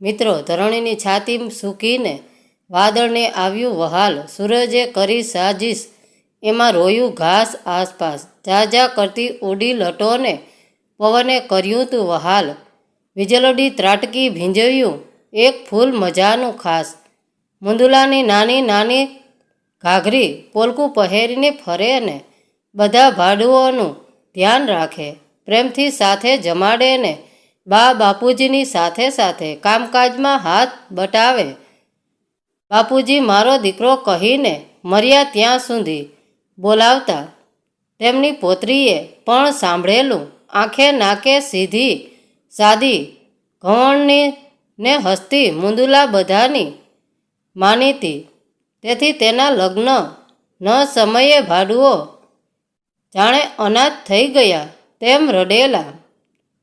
મિત્રો, ધરણીની છાતી સૂકીને વાદળને આવ્યું વહાલ, સૂરજે કરી સાજીશ એમાં રોયું ઘાસ આસપાસ, ઝાઝા કરતી ઉડી લટોને પવને કર્યું તું વહાલ, વીજળડી ત્રાટકી ભીંજવ્યું એક ફૂલ મજાનું ખાસ, મુંદલાની નાની નાની ઘાઘરી પોલકું પહેરીને ફરે ને બધા ભાડુઓનું ધ્યાન રાખે, પ્રેમથી સાથે જમાડે ને બા બાપુજીની સાથે સાથે કામકાજમાં હાથ બટાવે. બાપુજી મારો દીકરો કહીને મર્યા ત્યાં સુધી બોલાવતા, તેમની પોતરીએ પણ સાંભળેલું આંખે નાકે સીધી સાદી ઘવણની ને હસતી મુંદુલા બધાની માનીતી, તેથી તેના લગ્ન ન સમયે ભાડુઓ જાણે અનાથ થઈ ગયા તેમ રડેલા.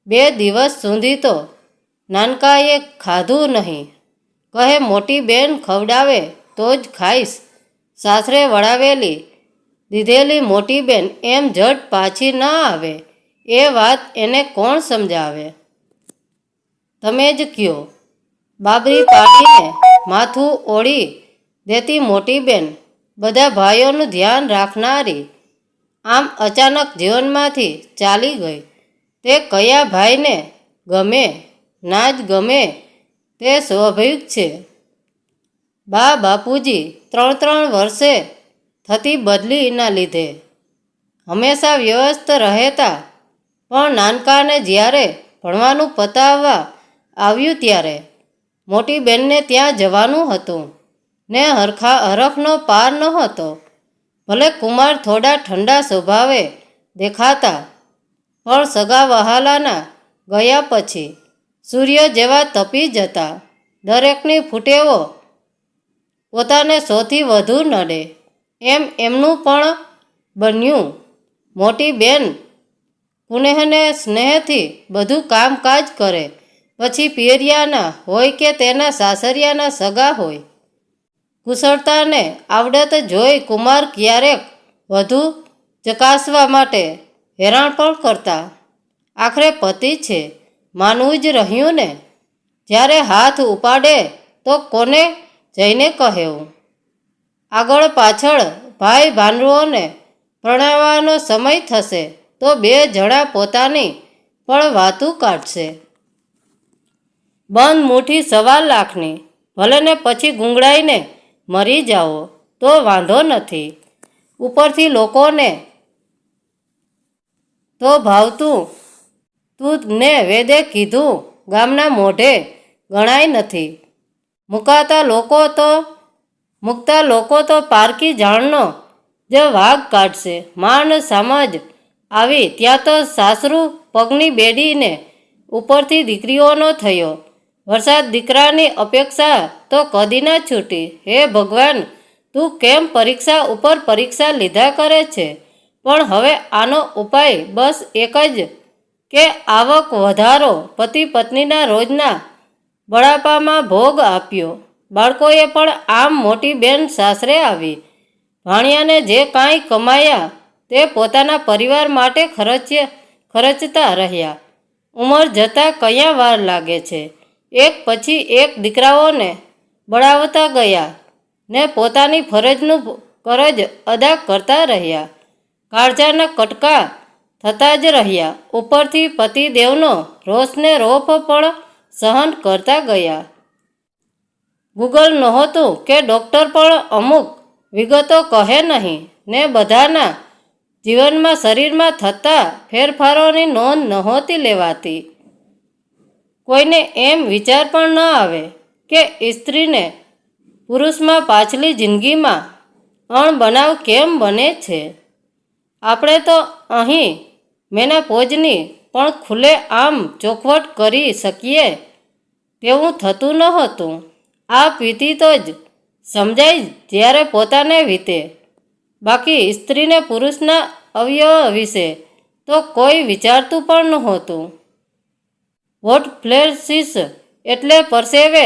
2 દિવસ સુધી તો નાનકાએ ખાધું નહીં, કહે મોટી બેન ખવડાવે તો જ ખાઈશ, સાસરે વળાવેલી દીધેલી મોટી બેન એમ ઝટ પાછી ન આવે, એ વાત એને કોણ સમજાવે? તમે જ કયો. બાબરી પાડીને માથું ઓળી દેતી મોટી બેન, બધા ભાઈઓનું ધ્યાન રાખનારી, આમ અચાનક જીવનમાંથી ચાલી ગઈ તે કયા ભાઈને ગમે? ના જ ગમે તે સ્વાભાવિક છે. બા બાપુજી 3 વર્ષે થતી બદલીના લીધે હંમેશા વ્યસ્ત રહેતા, પણ નાનકાને જ્યારે ભણવાનું પતાવવા આવ્યું ત્યારે મોટી બેનને ત્યાં જવાનું હતું ને હરખનો પાર નહોતો. ભલે કુમાર થોડા ઠંડા સ્વભાવે દેખાતા, પણ સગા વહાલાના ગયા પછી સૂર્ય જેવા તપી જતા. દરેકની ફૂટેવો પોતાને સૌથી વધુ નડે, એમ એમનું પણ બન્યું. મોટી બેન કુનેહને સ્નેહથી બધું કામકાજ કરે, પછી પિયરિયાના હોય કે તેના સાસરિયાના સગા હોય. કુશળતાને આવડત જોઈ કુમાર ક્યારેક વધુ ચકાસવા માટે હેરાન પણ કરતા. આખરે પતિ છે માનવું જ રહ્યું ને, જ્યારે હાથ ઉપાડે તો કોને જઈને કહેવું? આગળ પાછળ ભાઈ ભાંડુઓને પરણાવવાનો સમય થશે તો 2 જણા પોતાની પણ વાતું કાઢશે. બંધ મુઠ્ઠી 1.25 લાખની, ભલે ને પછી ગુંગળાઈને મરી જાઓ તો વાંધો નથી. ઉપરથી લોકોને તો ભાવતું તું ને વેદે કીધું ગામના મોઢે ગણાય નથી. મૂકતા લોકો તો પારકી જાણનો જ વાઘ કાઢશે. માંડ સમજ આવી ત્યાં તો સાસરું પગની બેડીને ઉપરથી દીકરીઓનો થયો. વરસાદ દીકરાની અપેક્ષા તો કદી ના છૂટી. હે ભગવાન, તું કેમ પરીક્ષા ઉપર પરીક્ષા લીધા કરે છે? પણ હવે આનો ઉપાય બસ એક જ કે આવક વધારો. પતિ પત્નીના રોજના બળાપામાં ભોગ આપ્યો. બાળકોએ પણ આમ. મોટી બેન સાસરે આવી, ભાણિયાને જે કાંઈ કમાયા તે પોતાના પરિવાર માટે ખર્ચતા રહ્યા. ઉંમર જતાં કયા વાર લાગે છે. એક પછી એક દીકરાઓને બળાવતા ગયા ને પોતાની ફરજ અદા કરતા રહ્યા. કાળજાના કટકા થતા જ રહ્યા. ઉપરથી પતિદેવનો રોષને રોફ પણ સહન કરતા ગયા. ગૂગલ નહોતું કે ડૉક્ટર પણ અમુક વિગતો કહે નહીં ને બધાના જીવનમાં શરીરમાં થતા ફેરફારોની નોંધ નહોતી લેવાતી. કોઈને એમ વિચાર પણ ન આવે કે સ્ત્રીને પુરુષમાં પાછલી જિંદગીમાં અણબનાવ કેમ બને છે. આપણે તો અહીં મેનાપોઝની પણ ખુલ્લે આમ ચોખવટ કરી શકીએ તેવું થતું નહોતું. આ પીતી તો જ સમજાય જ્યારે પોતાને વીતે. બાકી સ્ત્રીને પુરુષના અવયવ વિશે તો કોઈ વિચારતું પણ નહોતું. હોટ ફ્લેશિસ એટલે પરસેવે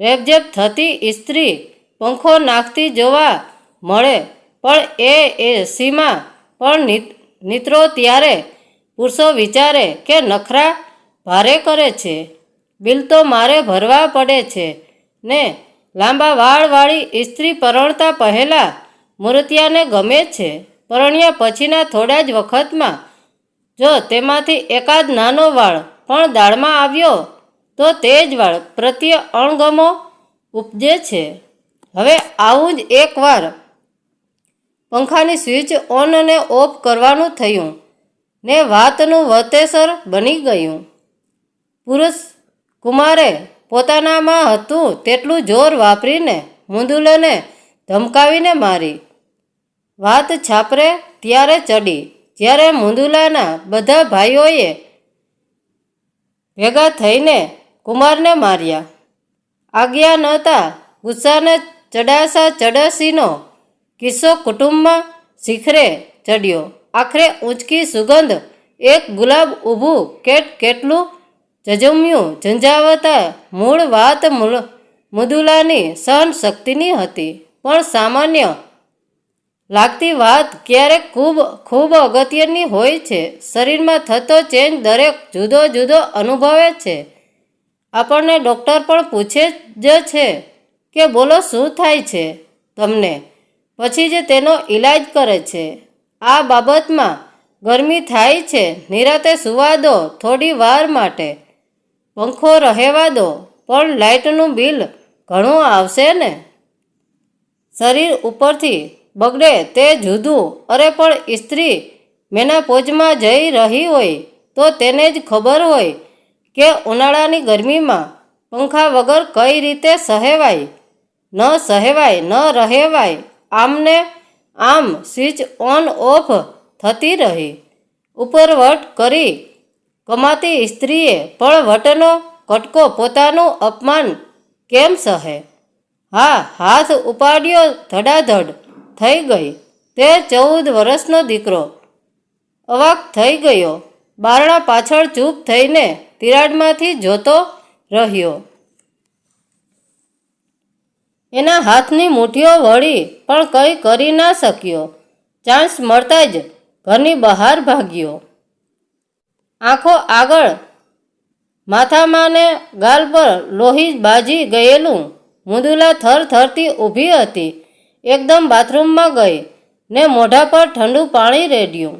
રેબઝેબ થતી સ્ત્રી પંખો નાખતી જોવા મળે, પણ એ સીમા પણ નીતરો ત્યારે પુરુષો વિચારે કે નખરા ભારે કરે છે. બિલ તો મારે ભરવા પડે છે ને લાંબા વાળવાળી સ્ત્રી પરણતા પહેલાં મૂર્તિયાને ગમે છે. પરણ્યા પછીના થોડા જ વખતમાં જો તેમાંથી એકાદ નાનો વાળ પણ દાળમાં આવ્યો તો તે જ વાળ પ્રત્યે અણગમો ઉપજે છે. હવે આવું જ એકવાર પંખાની સ્વિચ ઓન અને ઓફ કરવાનું થયું ને વાતનું વતેસર બની ગયું. પુરુષ કુમારે પોતાનામાં હતું તેટલું જોર વાપરીને મુંદુલાને ધમકાવીને મારી. વાત છાપરે ત્યારે ચડી જ્યારે મુંદુલાના બધા ભાઈઓએ ભેગા થઈને કુમારને માર્યા. આજ્ઞા નહોતા ગુસ્સાને ચડાસીનો કિસ્સો કુટુંબમાં શિખરે ચડ્યો. આખરે ઊંચકી સુગંધ એક ગુલાબ ઊભું કેટલું ઝઝમ્યું. ઝંઝાવતા મૂળ વાત મુંદુલાની સહન શક્તિની હતી, પણ સામાન્ય લાગતી વાત ક્યારેક ખૂબ અગત્યની હોય છે. શરીરમાં થતો ચેન્જ દરેક જુદો જુદો અનુભવે છે. આપણને ડૉક્ટર પણ પૂછે જ છે કે બોલો શું થાય છે તમને, પછી જ તેનો ઈલાજ કરે છે. આ બાબતમાં ગરમી થાય છે, નિરાતે સુવા દો થોડી વાર માટે, પંખો રહેવા દો, પણ લાઇટનું બિલ ઘણું આવશે ને. શરીર ઉપરથી બગડે તે જુદું. અરે પણ સ્ત્રી મેનાપોઝમાં જઈ રહી હોય તો તેને જ ખબર હોય કે ઉનાળાની ગરમીમાં પંખા વગર કઈ રીતે સહેવાય ન રહેવાય. આમને આમ સ્વિચ ઓન ઓફ થતી રહી. ઉપર વટ કરી કમાતી સ્ત્રીએ પણ વટનો કટકો પોતાનું અપમાન કેમ સહે? હા, હાથ ઉપાડ્યો ધડાધડ થઈ ગઈ. તે 14 વર્ષનો દીકરો અવાક થઈ ગયો. બારણા પાછળ ચૂપ થઈને તિરાડમાંથી જોતો રહ્યો. એના હાથની મુઠ્ઠીઓ વળી પણ કંઈ કરી ના શક્યો. ચાન્સ મળતા જ ઘરની બહાર ભાગ્યો. આંખો આગળ, માથામાં ને ગાલ પર લોહી બાજી ગયેલું. મુંદુલા થરથરતી ઊભી હતી. એકદમ બાથરૂમમાં ગઈ ને મોઢા પર ઠંડુ પાણી રેડ્યું.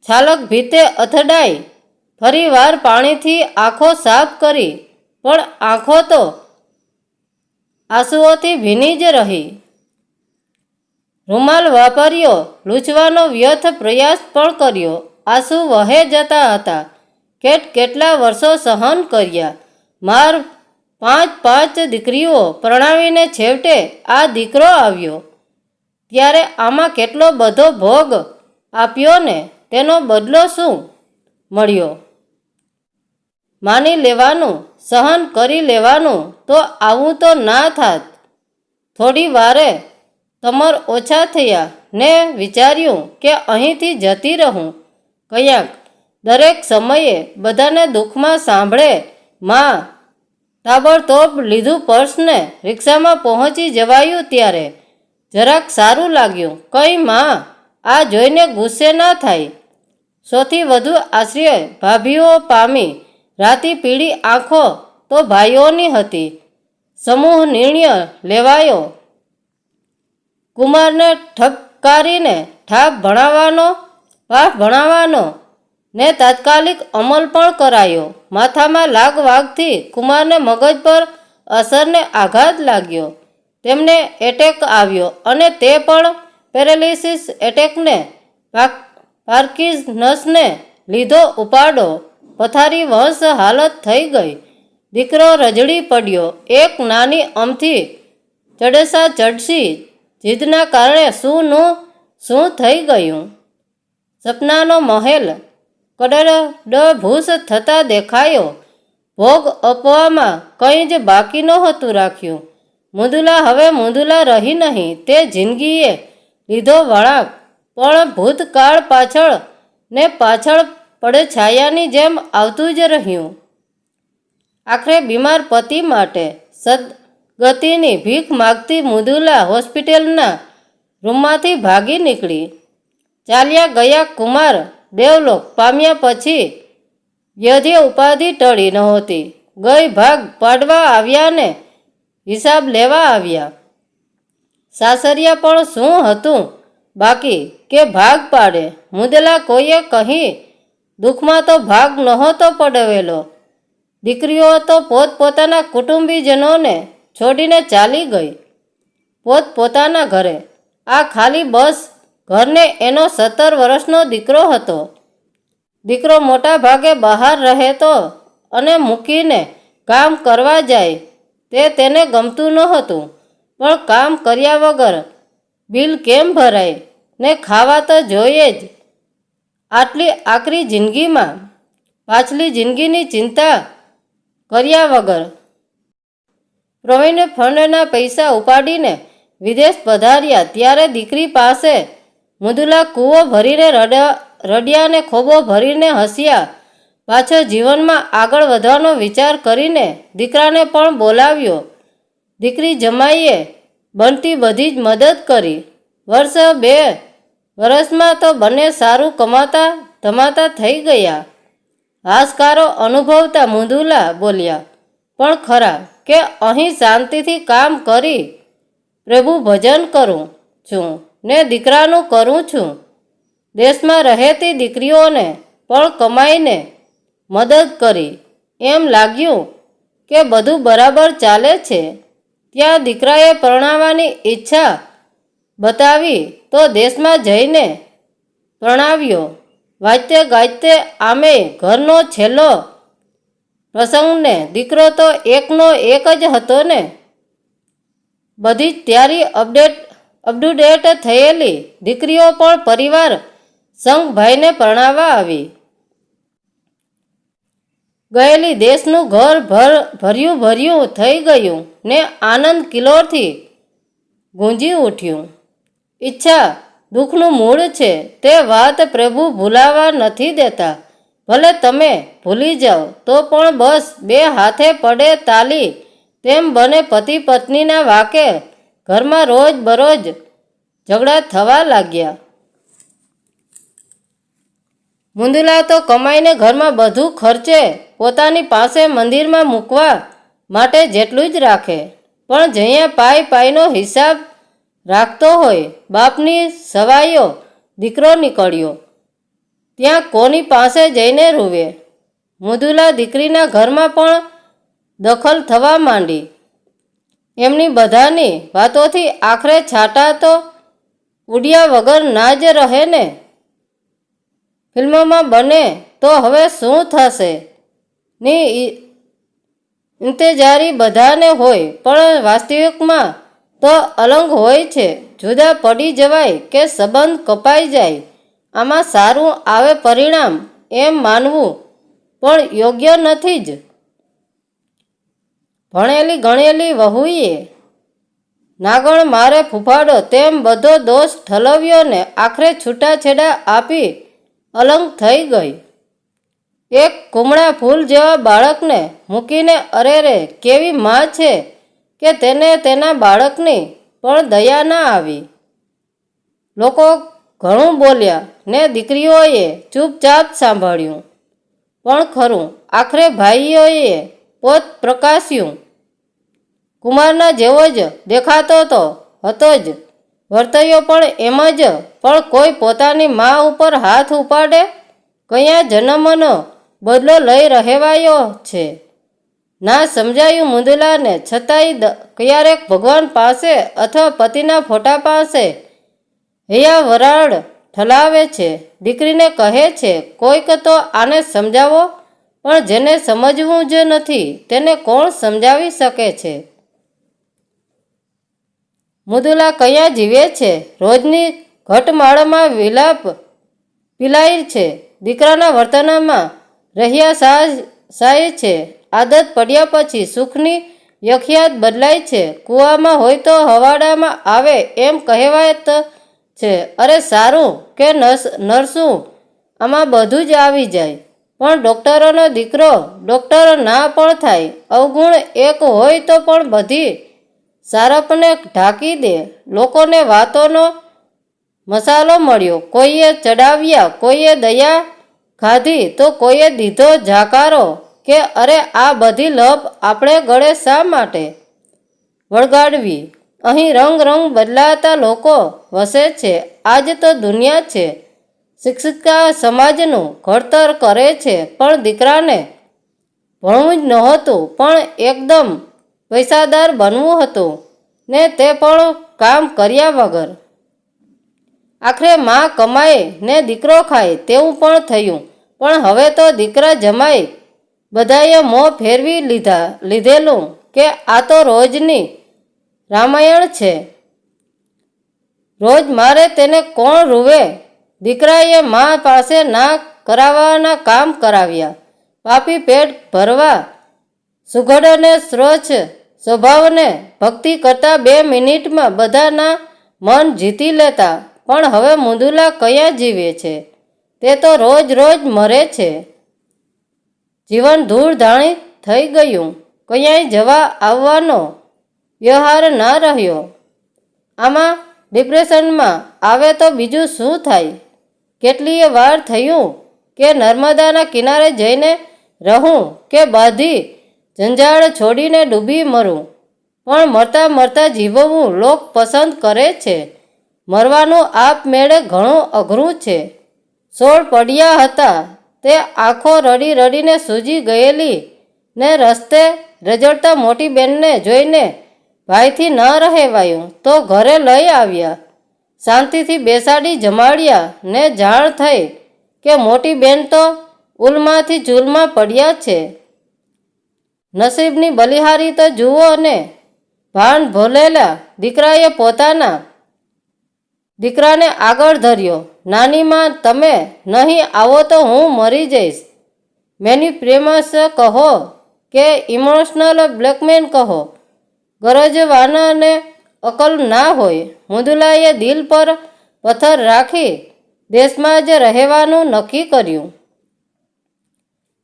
છાલક ભીતે અથડાઈ. ફરી વાર પાણીથી આંખો સાફ કરી, પણ આંખો તો આંસુઓથી ભીની જ રહી. રૂમાલ વાપર્યો, લૂછવાનો વ્યર્થ પ્રયાસ પણ કર્યો. આંસુ વહે જતા હતા. કેટલા વર્ષો સહન કર્યા. માર 5 દીકરીઓ પરણાવીને છેવટે આ દીકરો આવ્યો. ત્યારે આમાં કેટલો બધો ભોગ આપ્યો ને તેનો બદલો શું મળ્યો? માની લેવાનું, સહન કરી લેવાનું. તો આવું તો ના થાત. થોડી વારે તમર ઓછા થયા ને વિચાર્યું કે અહીંથી જતી રહું ક્યાંક. દરેક સમયે બધાને દુઃખમાં સાંભળે માં. તાબડતોબ લીધું પર્સને રિક્ષામાં પહોંચી જવાયું ત્યારે જરાક સારું લાગ્યું. કંઈ માં આ જોઈને ગુસ્સે ના થાય. સૌથી વધુ આશ્ચર્ય ભાભીઓ પામી. રાતી પીળી આંખો તો ભાઈઓની હતી. સમૂહ નિર્ણય લેવાયો. કુમારને ઠપકારીને પાઠ ભણાવવાનો ને તાત્કાલિક અમલ પણ કરાયો. માથામાં વાગથી કુમારને મગજ પર અસરને આઘાત લાગ્યો. તેમને એટેક આવ્યો અને તે પણ પેરાલિસિસ એટેકને. પાર્કિન્સનને લીધો ઉપાડો. પથારી વંશ હાલત થઈ ગઈ. દીકરો રજડી પડ્યો. એક નાની અમથી ચડસી જીદના કારણે શું થઈ ગયું? સપનાનો મહેલ કડડભૂસ થતા દેખાયો. ભોગ આપવામાં કંઈ જ બાકી નહોતું રાખ્યું. મુંદુલા હવે મુંદુલા રહી નહીં. તે જિંદગીએ લીધો વળાંક પણ ભૂતકાળ પાછળ ને પાછળ પડછાયાની જેમ આવતું જ રહ્યું. આખરે બીમાર પતિ માટે સદગતિની ભીખ માગતી મુંદુલા હોસ્પિટલના રૂમમાંથી ભાગી નીકળી. ચાલ્યા ગયા કુમાર દેવલોક પામ્યા પછી યધ્ય ઉપાધિ ટળી નહોતી. ગઈ ભાગ પાડવા આવ્યા ને હિસાબ લેવા આવ્યા. સાસરિયા પણ શું હતું બાકી કે ભાગ પાડે. મુદલા કોઈએ કહી દુઃખમાં તો ભાગ નહોતો પડાવેલો. દીકરીઓ તો પોતપોતાના કુટુંબીજનોને છોડીને ચાલી ગઈ પોતપોતાના ઘરે. આ ખાલી બસ ઘરને એનો 17 વર્ષનો દીકરો હતો. દીકરો મોટા ભાગે બહાર રહેતો અને મૂકીને કામ કરવા જાય તે તેને ગમતું નહોતું. પણ કામ કર્યા વગર બિલ કેમ ભરાય ને ખાવા તો જોઈએ જ. આટલી આકરી જિંદગીમાં પાછલી જિંદગીની ચિંતા કર્યા વગર પ્રોવિડન્ટ ફંડના પૈસા ઉપાડીને વિદેશ પધાર્યા ત્યારે દીકરી પાસે મુદલા કૂવો ભરીને રડ્યા ને ખોબો ભરીને હસ્યા. પાછળ જીવનમાં આગળ વધવાનો વિચાર કરીને દીકરાને પણ બોલાવ્યો. દીકરી જમાઈએ બનતી બધી જ મદદ કરી. વર્ષ 2 વર્ષમાં તો બંને સારું કમાતા ધમાતા થઈ ગયા. હાશકારો અનુભવતા મુદુલા બોલ્યા, પણ ખરા કે અહીં શાંતિથી કામ કરી પ્રભુ ભજન કરું છું ને દીકરાનું કરું છું. દેશમાં રહેતી દીકરીઓને પણ કમાઈને મદદ કરી. એમ લાગ્યું કે બધું બરાબર ચાલે છે. ત્યાં દીકરાએ પરણાવવાની ઈચ્છા બતાવી તો દેશમાં જઈને પરણાવ્યો. વાજતે ગાજતે આમે ઘરનો છેલ્લો પ્રસંગને દીકરો તો એકનો એક જ હતો ને. બધી જ તૈયારી અપડુડેટ થયેલી. દીકરીઓ પણ પરિવાર સંગ ભાઈને પરણાવવા આવી ગયેલી. દેશનું ઘર ભર્યું થઈ ગયું ને આનંદ કિલોરથી ગુંજી ઉઠ્યું. ઈચ્છા દુઃખનું મૂળ છે તે વાત પ્રભુ ભૂલાવા નથી દેતા. ભલે તમે ભૂલી જાઓ તો પણ બસ 2 હાથે પડે તાલી તેમ બને. પતિ પત્નીના વાકે ઘરમાં રોજ બરોજ ઝઘડા થવા લાગ્યા. મુંદલા તો કમાઈને ઘરમાં બધું ખર્ચે પોતાની પાસે મંદિરમાં મૂકવા માટે જેટલું જ રાખે. પણ જયાં પાઈનો હિસાબ રાખતો હોય બાપની સવાઈઓ દીકરો નીકળ્યો ત્યાં કોની પાસે જઈને રૂવે. મુદુલા દીકરીના ઘરમાં પણ દખલ થવા માંડી. એમની બધાની વાતોથી આખરે છાંટા તો ઉડ્યા વગર ના જ રહે ને. ફિલ્મોમાં બને તો હવે શું થશે ની ઇંતજારી બધાને હોય, પણ વાસ્તવિકમાં તો અલંગ હોય છે. જુદા પડી જવાય કે સંબંધ કપાઈ જાય આમાં સારું આવે પરિણામ એમ માનવું પણ યોગ્ય નથી જ. ભણેલી ગણેલી વહુએ નાગણ મારે ફૂફાડો તેમ બધો દોષ ઠલવ્યો ને આખરે છૂટાછેડા આપી અલંગ થઈ ગઈ. એક કુમળા ફૂલ જેવા બાળકને મૂકીને અરેરે કેવી માં છે કે તેને તેના બાળકની પણ દયા ના આવી. લોકો ઘણું બોલ્યા ને દીકરીઓએ ચૂપચાપ સાંભળ્યું. પણ ખરું આખરે ભાઈઓએ પોત પ્રકાશ્યું. કુમારના જેવો જ દેખાતો તો હતો જ, વર્તયો પણ એમ જ. પણ કોઈ પોતાની મા ઉપર હાથ ઉપાડે કયા જન્મનો બદલો લઈ રહેવાયો છે ના સમજાયું મુંદલાને. છતાંય ક્યારેક ભગવાન પાસે અથવા પતિના ફોટા પાસે હૈયા વરાળ ઠલાવે છે. દીકરીને કહે છે, કોઈક તો આને સમજાવો. પણ જેને સમજવું જ નથી તેને કોણ સમજાવી શકે છે. મુદલા કયા જીવે છે? રોજની ઘટમાળમાં વિલાપ પીલાય છે. દીકરાના વર્તનમાં રહ્યા સાય છે. આદત પડ્યા પછી સુખની વ્યાખ્યા બદલાય છે. કૂવામાં હોય તો હવાડામાં આવે એમ કહેવાત છે. અરે સારું કે નરસું આમાં બધું જ આવી જાય. પણ ડૉક્ટરોનો દીકરો ડૉક્ટર ના પણ થાય. અવગુણ એક હોય તો પણ બધી સારપને ઢાંકી દે. લોકોને વાતોનો મસાલો મળ્યો. કોઈએ ચડાવ્યા, કોઈએ દયા ખાધી તો કોઈએ દીધો જાકારો કે અરે આ બધી લપ આપણે ગળે શા માટે વળગાડવી? અહીં રંગ રંગ બદલાતા લોકો વસે છે. આજ તો દુનિયા છે. શિક્ષિકા સમાજનું ઘડતર કરે છે, પણ દીકરાને ભણવું જ નહોતું, પણ એકદમ પૈસાદાર બનવું હતું, ને તે પણ કામ કર્યા વગર. આખરે માં કમાય ને દીકરો ખાય તેવું પણ થયું. પણ હવે તો દીકરા જમાય બધાએ મોં ફેરવી લીધેલું કે આ તો રોજની રામાયણ છે. રોજ મારે તેને કોણ રૂવે? દીકરાએ મા પાસે ના કરાવવાના કામ કરાવ્યા. પાપી પેટ ભરવા સુઘડ અને સ્વચ્છ સ્વભાવને ભક્તિ કરતા 2 મિનિટમાં બધાના મન જીતી લેતા. પણ હવે મુંદુલા કયા જીવે છે? તે તો રોજ રોજ મરે છે. જીવન ધૂળધાણી થઈ ગયું. ક્યાંય જવા આવવાનો વ્યવહાર ના રહ્યો. આમાં ડિપ્રેશનમાં આવે તો બીજું શું થાય? કેટલીય વાર થયું કે નર્મદાના કિનારે જઈને રહું કે બધી જંજાળ છોડીને ડૂબી મરું, પણ મરતા મરતા જીવવું લોક પસંદ કરે છે. મરવાનું આપમેળે ઘણું અઘરું છે. 16 પડ્યા હતા તે આંખો રડી રડીને સૂજી ગયેલી ને રસ્તે રજડતા મોટી બેનને જોઈને ભાઈથી ન રહેવાયું તો ઘરે લઈ આવ્યા. શાંતિથી બેસાડી જમાડ્યા ને જાણ થઈ કે મોટી બેન તો ઉલમાંથી ચૂલમાં પડ્યા છે. નસીબની બલિહારી તો જુઓ ને! ભાન ભોલેલા દીકરાએ પોતાના દીકરાને આગળ ધર્યો. નાની માં, તમે નહીં આવો તો હું મરી જઈશ. મેનિપ્યુલેશન્સ કહો કે ઇમોશનલ બ્લેકમેલ કહો, ગરજવાનાને અકલ ના હોય. મુંદલાએ દિલ પર પથ્થર રાખી દેશમાં જ રહેવાનું નક્કી કર્યું.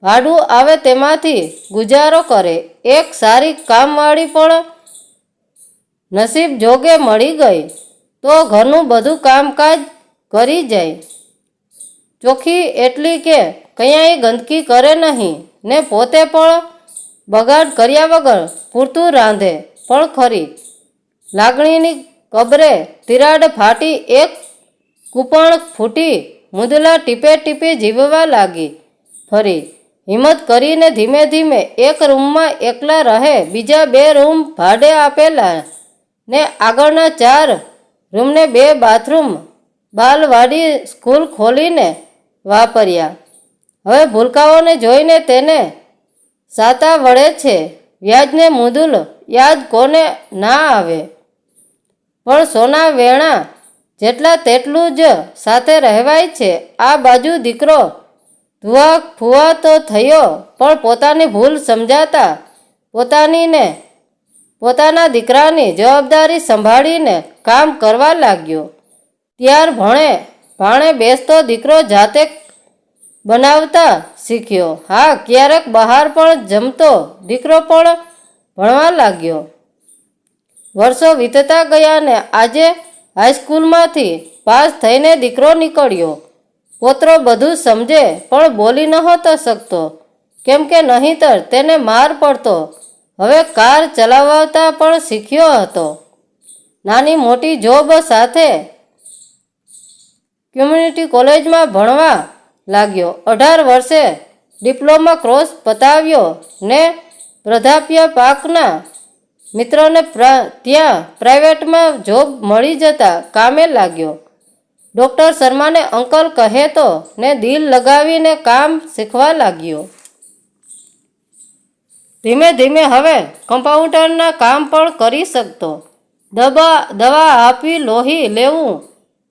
ભાડું આવે તેમાંથી ગુજારો કરે. એક સારી કામવાળી પણ નસીબ જોગે મળી ગઈ તો ઘરનું બધું કામકાજ કરી જાય. ચોખ્ખી એટલી કે ક્યાંય ગંદકી કરે નહીં ને પોતે પણ બગાડ કર્યા વગર પૂરતું રાંધે પણ ખરી. લાગણીની કબરે તિરાડ ફાટી એક કૂપણ ફૂટી. મુંદલા ટીપે ટીપે જીવવા લાગી. ફરી હિંમત કરીને ધીમે ધીમે એક રૂમમાં એકલા રહે. બીજા 2 રૂમ ભાડે આપેલા ને આગળના 4 રૂમને 2 બાથરૂમ, બાલવાડી, સ્કૂલ ખોલીને વાપર્યા. હવે ભૂલકાઓને જોઈને તેને સાતા વળે છે. વ્યાજને મુંદુલ યાદ કોને ના આવે? પણ સોના વેણા જેટલા તેટલું જ સાથે રહેવાય છે. આ બાજુ દીકરો ધુઆ ફુવા તો થયો, પણ પોતાની ભૂલ સમજાતા પોતાના દીકરાની જવાબદારી સંભાળીને કામ કરવા લાગ્યો. ત્યાર ભાણે બેસતો દીકરો જાતે બનાવતા શીખ્યો. હા, ક્યારેક બહાર પણ જમતો દીકરો પણ ભણવા લાગ્યો. વર્ષો વીતતા ગયા ને આજે હાઈસ્કૂલમાંથી પાસ થઈને દીકરો નીકળ્યો. પોત્રો બધું સમજે પણ બોલી નહોતો શકતો, કેમ કે નહીંતર તેને માર પડતો. હવે કાર ચલાવતા પણ શીખ્યો હતો. નાની મોટી જોબ સાથે કમ્યુનિટી કોલેજમાં ભણવા લાગ્યો. 18 વર્ષે ડિપ્લોમા કોર્સ પતાવ્યો ને પ્રાધ્યાપકના મિત્રને ત્યાં પ્રાઇવેટમાં જોબ મળી જતા કામે લાગ્યો. ડૉક્ટર શર્માને અંકલ કહેતો ને દિલ લગાવીને કામ શીખવા લાગ્યો. ધીમે ધીમે હવે કમ્પાઉન્ડરના કામ પણ કરી શકતો. દવા આપવી, લોહી લેવું,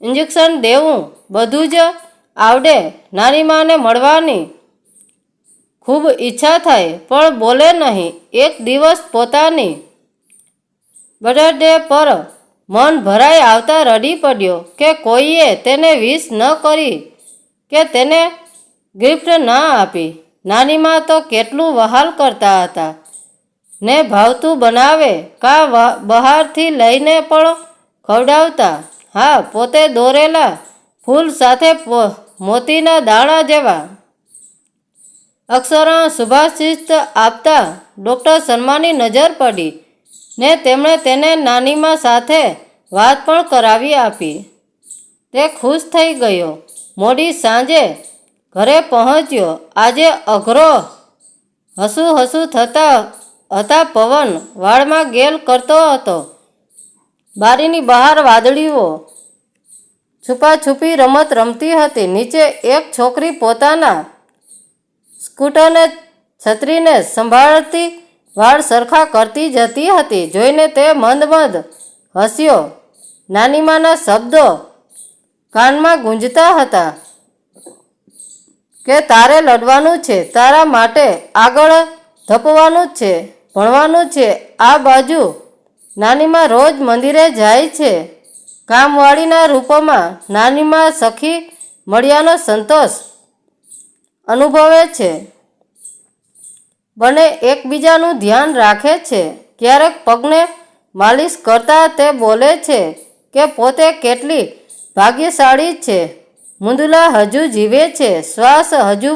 ઇન્જેક્શન દેવું બધું જ આવડે. નાની માને મળવાની ખૂબ ઈચ્છા થાય પણ બોલે નહીં. એક દિવસ પોતાની બર્થડે પર મન ભરાઈ આવતા રડી પડ્યો કે કોઈએ તેને વિશ ન કરી કે તેને ગિફ્ટ ના આપી. નાનીમાં તો કેટલું વહાલ કરતા હતા ને ભાવતું બનાવે કા બહારથી લઈને પણ ખવડાવતા. હા, પોતે દોરેલા ફૂલ સાથે મોતીના દાણા જેવા અક્ષરો શુભાશિષ આપતા ડૉક્ટર શર્માની નજર પડી ને તેમણે તેને નાનીમા સાથે વાત પણ કરાવી આપી. તે ખુશ થઈ ગયો. મોડી સાંજે ઘરે પહોંચ્યો. આજે અઘરો હસું થતા પવન વાળમાં ગેલ કરતો હતો. બારીની બહાર વાદળીઓ છુપાછુપી રમત રમતી હતી. નીચે એક છોકરી પોતાના સ્કૂટરને છત્રીને સંભાળતી વાળ સરખા કરતી જતી હતી. જોઈને તે મંદ હસ્યો. નાનીમાના શબ્દો કાનમાં ગુંજતા હતા કે તારે લડવાનું છે, તારા માટે આગળ ધપવાનું જ છે, ભણવાનું છે. આ બાજુ નાનીમા રોજ મંદિરે જાય છે. કામવાળીના રૂપમાં નાનીમા સખી મળ્યાનો સંતોષ અનુભવે છે. બંને એકબીજાનું ધ્યાન રાખે છે. ક્યારેક પગને માલિશ કરતા તે બોલે છે કે પોતે કેટલી ભાગ્યશાળી છે. મુંદલા હજુ જીવે છે, શ્વાસ હજુ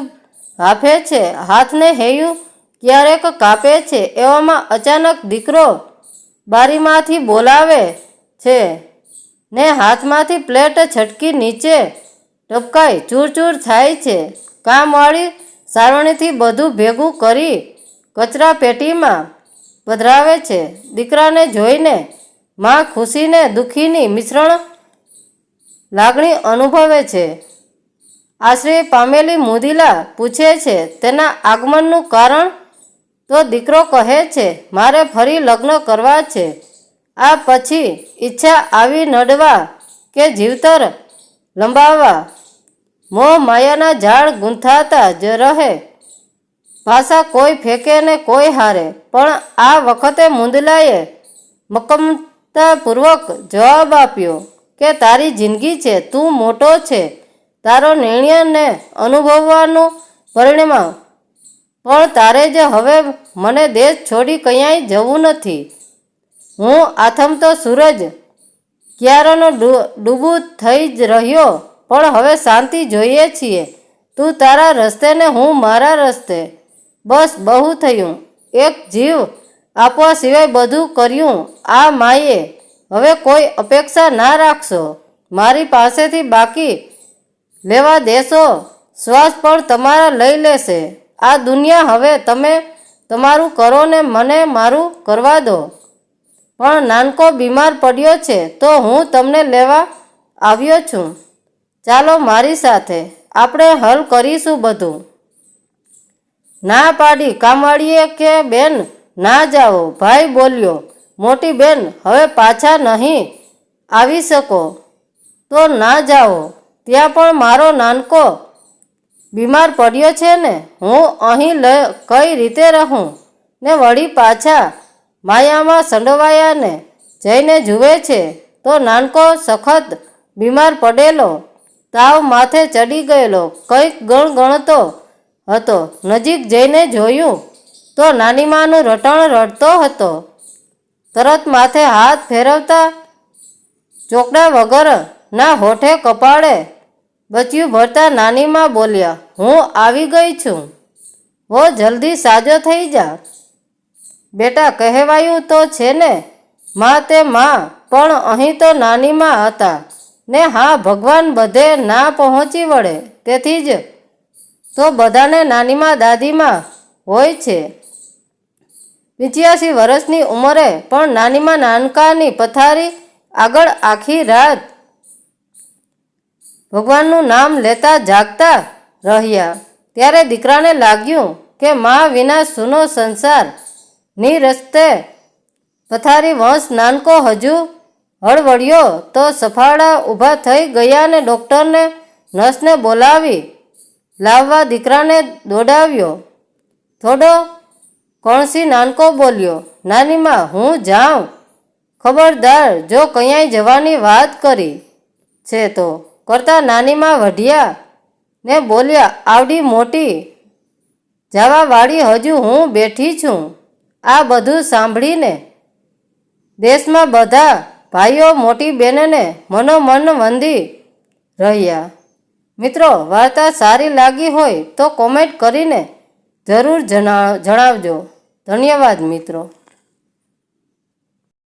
હાફે છે, હાથને હૈયું ક્યારેક કાપે છે. એવામાં અચાનક દીકરો બારીમાંથી બોલાવે છે ને હાથમાંથી પ્લેટ છટકી નીચે ટપકાઈ ચૂરચૂર થાય છે. કામવાળી સારવણીથી બધું ભેગું કરી કચરા પેટીમાં પધરાવે છે. દીકરાને જોઈને માં ખુશીને દુઃખીની મિશ્રણ લાગણી અનુભવે છે. આશ્રય પામેલી મુદીલા પૂછે છે તેના આગમનનું કારણ તો દીકરો કહે છે મારે ફરી લગ્ન કરવા છે. આ પછી ઈચ્છા આવી નડવા કે જીવતર લંબાવવા. મોહ માયાના જાળ ગૂંથાતા જ રહે. ભાષા કોઈ ફેંકે ને કોઈ હારે. પણ આ વખતે મુંદલાએ મક્કમતાપૂર્વક જવાબ આપ્યો કે તારી જિંદગી છે, તું મોટો છે, તારો નિર્ણયને અનુભવવાનું પરિણામ. પણ તારે જ હવે મને દેશ છોડી ક્યાંય જવું નથી. હું આથમતો સૂરજ ક્યારનો ડૂબું થઈ જ રહ્યો, પણ હવે શાંતિ જોઈએ છીએ. તું તારા રસ્તે ને હું મારા રસ્તે. બસ બહુ થયું. એક જીવ આપવા સિવાય બધું કર્યું આ માએ. હવે કોઈ અપેક્ષા ના રાખશો મારી પાસેથી. બાકી લેવા દેશો શ્વાસ પણ તમારા લઈ લેશે આ દુનિયા. હવે તમે તમારું કરો ને મને મારું કરવા દો. પણ નાનકો બીમાર પડ્યો છે તો હું તમને લેવા આવ્યો છું. ચાલો મારી સાથે, આપણે હલ કરીશું બધું. ના પાડી કામવાળીએ કે બેન ના જાઓ. ભાઈ બોલ્યો મોટી બેન હવે પાછા નહીં આવી શકો તો ના જાઓ. ત્યાં પણ મારો નાનકો બીમાર પડ્યો છે ને હું અહીં કઈ રીતે રહું. ને વળી પાછા માયામાં સંડોવાયાને જઈને જુએ છે તો નાનકો સખત બીમાર પડેલો, તાવ માથે ચડી ગયેલો, કંઈક ગણગણતો હતો. નજીક જઈને જોયું તો નાનીમાનું રટણ રડતો હતો. તરત માથે હાથ ફેરવતા ચોકડા વગર ના હોઠે કપાળે બચિયું ભરતા નાનીમા બોલ્યા હું આવી ગઈ છું, વો જલ્દી સાજો થઈ જા. બેટા કહેવાયું તો છે ને માં તે માં, પણ અહીં તો નાનીમા હતા ને. હા ભગવાન બધે ના પહોંચી વળે, તેથી જ તો બધાને નાનીમા દાદીમા હોય છે. 85 વર્ષની ઉંમરે પણ નાનીમા નાનકાની પથારી આગળ આખી રાત ભગવાનનું નામ લેતા જાગતા રહ્યા. ત્યારે દીકરાને લાગ્યું કે માં વિના સૂનો સંસાર. ની રસ્તે પથારી વંશ નાનકો હજુ હળવળ્યો તો સફાળા ઊભા થઈ ગયા ને ડૉક્ટરને નર્સને બોલાવી લાવવા દીકરાને દોડાવ્યો. થોડો કણસી નાનકો બોલ્યો નાનીમા હું જાઉં, ખબરદાર જો ક્યાંય જવાની વાત કરી છે તો. કરતા નાનીમા વઢિયા ને બોલ્યા આવડી મોટી જવાવાળી હજુ હું બેઠી છું. આ બધું સાંભળીને દેશમાં બધા ભાઈઓ મોટી બહેનને મનોમન વંદી રહ્યા. મિત્રો વાર્તા સારી લાગી હોય તો કોમેન્ટ કરીને જરૂર જણાવજો. ધન્યવાદ મિત્રો.